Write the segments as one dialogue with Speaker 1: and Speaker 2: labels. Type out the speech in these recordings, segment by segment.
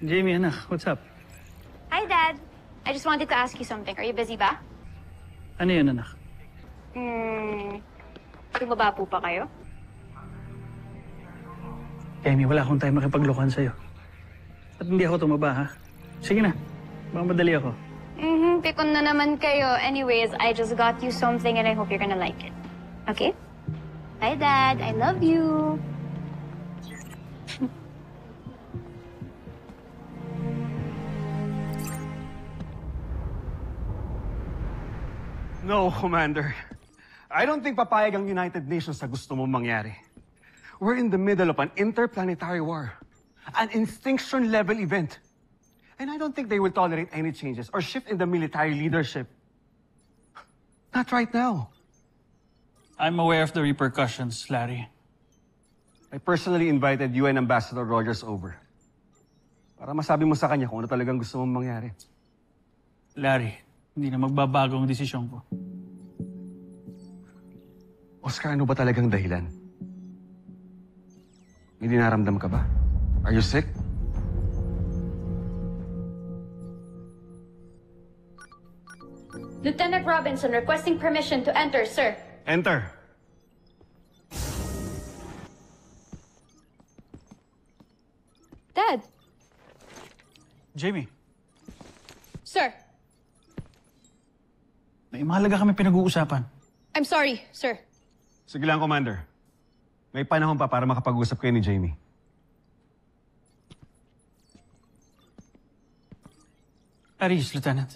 Speaker 1: Jamie, anak, what's up?
Speaker 2: Hi, Dad. I just wanted to ask you something. Are you busy ba?
Speaker 1: Ano yun, anak?
Speaker 2: Tumaba po pa kayo?
Speaker 1: Jamie, wala akong time makipaglokohan sa'yo. At hindi ako tumaba, ha? Sige na. Baka madali ako.
Speaker 2: Pikon na naman kayo. Anyways, I just got you something and I hope you're gonna like it. Okay? Bye, Dad. I love you.
Speaker 3: No, Commander. I don't think papayag ang United Nations sa gusto mong mangyari. We're in the middle of an interplanetary war. An extinction-level event. And I don't think they will tolerate any changes or shift in the military leadership. Not right now.
Speaker 1: I'm aware of the repercussions, Larry.
Speaker 3: I personally invited UN Ambassador Rogers over. Para masabi mo sa kanya kung ano talagang gusto mong mangyari.
Speaker 1: Larry, hindi na magbabago ang desisyon ko.
Speaker 3: Oscar, ano ba talagang dahilan? May dinaramdam ka ba? Are you sick?
Speaker 2: Lieutenant Robinson requesting permission to enter, sir.
Speaker 3: Enter.
Speaker 2: Dad.
Speaker 1: Jamie,
Speaker 2: Sir.
Speaker 1: may mahalaga kami pinag-uusapan.
Speaker 2: I'm sorry, sir.
Speaker 3: Sige lang, Commander. May panahon pa para makapag-usap kayo ni Jamie.
Speaker 1: Aris, Lieutenant.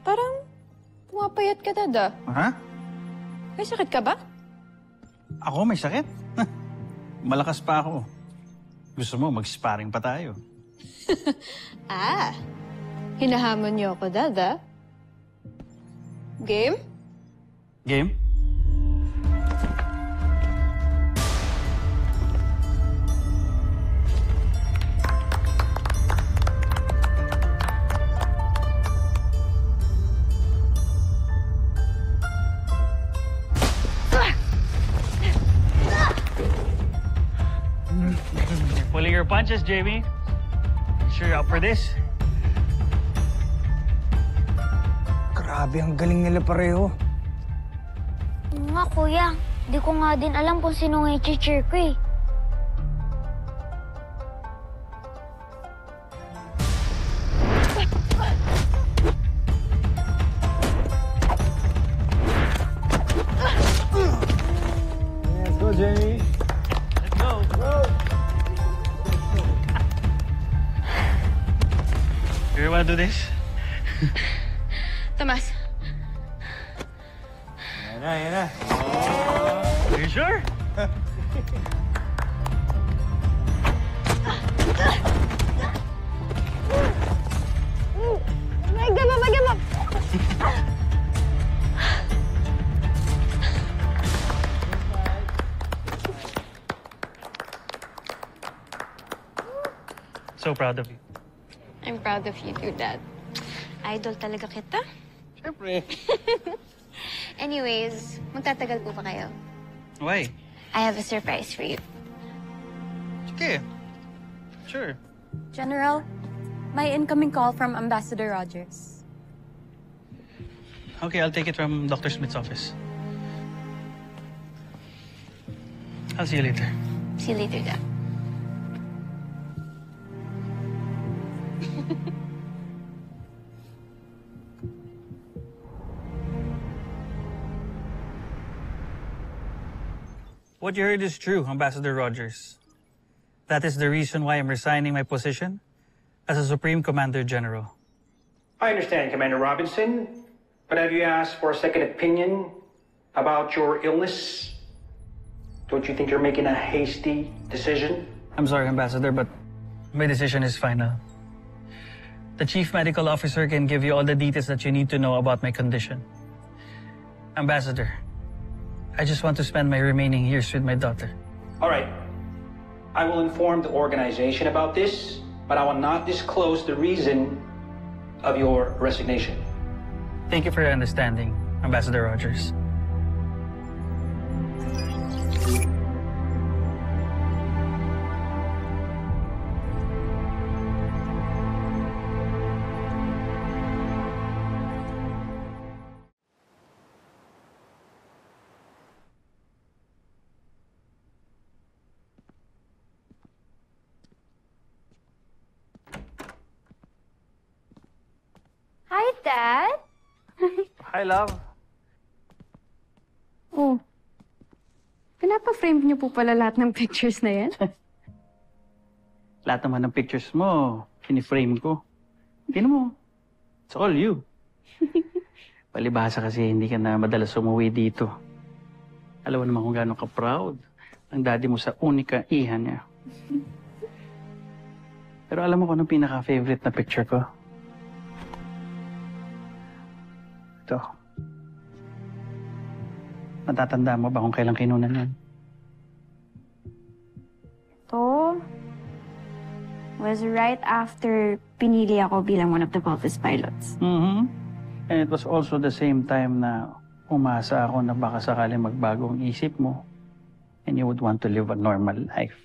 Speaker 2: Parang pumapayat ka, Dad, ah.
Speaker 1: Ha?
Speaker 2: May sakit ka ba?
Speaker 1: Ako may sakit? Malakas pa ako. Gusto mo, mag-sparring pa tayo.
Speaker 2: Hinahamon niyo ako, Dad, ah. Game?
Speaker 1: Game? Pulling your punches, Jamie. Sure you're up for this?
Speaker 4: Grabe, ang galing nila pareho.
Speaker 5: Oo nga, kuya. Di ko nga din alam kung sino nga i-cheer ko eh.
Speaker 3: Let's go, Jamie.
Speaker 1: Let's go. You wanna do this?
Speaker 2: Tomas.
Speaker 3: Yan na.
Speaker 1: Are you sure?
Speaker 2: Magdamag!
Speaker 1: So proud of you.
Speaker 2: I'm proud of you too, Dad. Idol talaga kita.
Speaker 1: Siyempre.
Speaker 2: Anyways, magtatagal po ba kayo?
Speaker 1: Why?
Speaker 2: I have a surprise for you.
Speaker 1: Sige. Sure.
Speaker 6: General, my incoming call from Ambassador Rogers.
Speaker 1: Okay, I'll take it from Dr. Smith's office. I'll see you later.
Speaker 2: See you later, Dad.
Speaker 1: What you heard is true, Ambassador Rogers. That is the reason why I'm resigning my position as a Supreme Commander General.
Speaker 7: I understand, Commander Robinson, but have you asked for a second opinion about your illness? Don't you think you're making a hasty decision?
Speaker 1: I'm sorry, Ambassador, but my decision is final. The Chief Medical Officer can give you all the details that you need to know about my condition. Ambassador, I just want to spend my remaining years with my daughter.
Speaker 7: All right. I will inform the organization about this, but I will not disclose the reason of your resignation.
Speaker 1: Thank you for your understanding, Ambassador Rogers.
Speaker 2: Dad?
Speaker 1: Hi, love.
Speaker 6: Oh. Pinapa-frame niyo po pala lahat ng pictures na yan?
Speaker 1: Lahat naman ng pictures mo, kiniframe ko. Tingnan mo. It's all you. Palibhasa kasi hindi ka na madalas umuwi dito. Alam mo naman kung gaano ka-proud ang daddy mo sa unika iha niya. Pero alam mo kung anong pinaka-favorite na picture ko? Ito. Natatanda mo ba kung kailan kinunan yan?
Speaker 2: Ito was right after pinili ako bilang one of the Voltes pilots.
Speaker 1: Mm-hmm. And it was also the same time na umasa ako na baka sakaling magbago ang isip mo and you would want to live a normal life.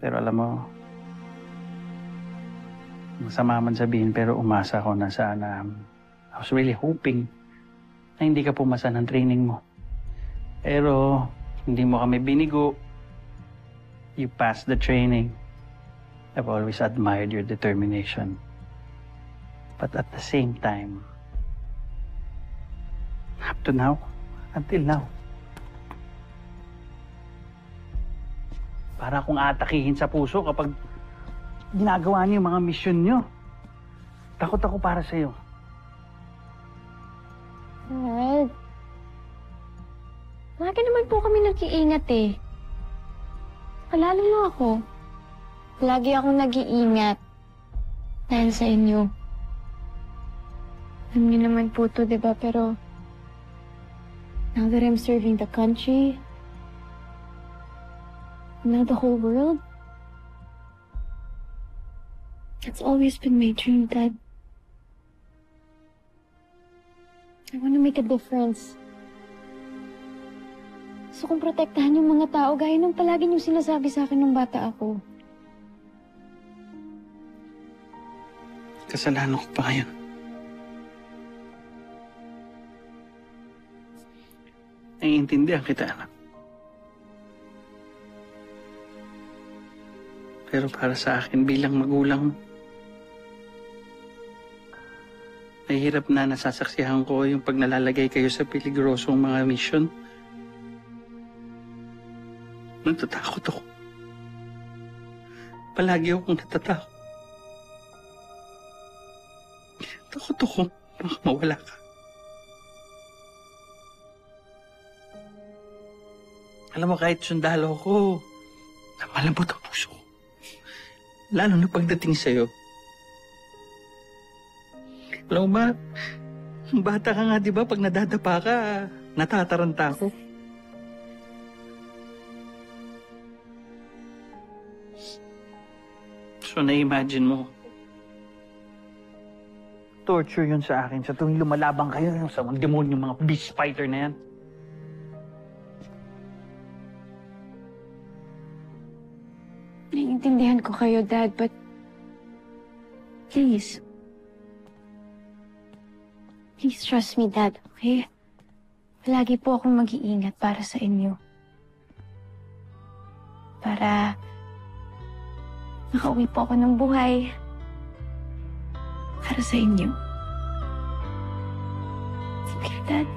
Speaker 1: Pero alam mo, masama man sabihin pero umasa ako na sana. I was really hoping na hindi ka pumasa ng training mo. Pero hindi mo kami binigo. You passed the training. I've always admired your determination. But at the same time, up to now, until now, para akong atakihin sa puso kapag ginagawa niyo yung mga misyon niyo. Takot ako para sa'yo.
Speaker 2: Dad, lagi naman po kami nag-iingat eh. Palalo mo ako. Lagi akong nag-iingat dahil sa inyo. Alam niyo naman po to, di ba? Pero now that I'm serving the country, now the whole world, it's always been my dream, Dad. I want to make a difference. Gusto kong protektahan yung mga tao gaya nung palagi niyong sinasabi sa akin nung bata ako.
Speaker 1: Kasalanan ko pa ngayon. Naiintindihan kita, anak. Pero para sa akin bilang magulang mo, mahirap na nasasaksihan ko yung pag nalalagay kayo sa peligrosong mga mission. Natatakot ako. Palagi akong natatakot. Takot ako baka mawala ka. Alam mo, kahit sundalo ko, malambot ang puso ko. Lalo na pagdating sa'yo. Alam mo ba, bata ka nga, di ba? Pag nadadapa ka, natataranta ako. So, na-imagine mo, torture yun sa akin sa tuwing lumalabang kayo sa mga demonyo, mga beast fighter na yan.
Speaker 2: Naiintindihan ko kayo, Dad, but please. Please trust me, Dad, okay? Palagi po akong mag-iingat para sa inyo. Para makauwi po ako ng buhay para sa inyo. Okay, Dad?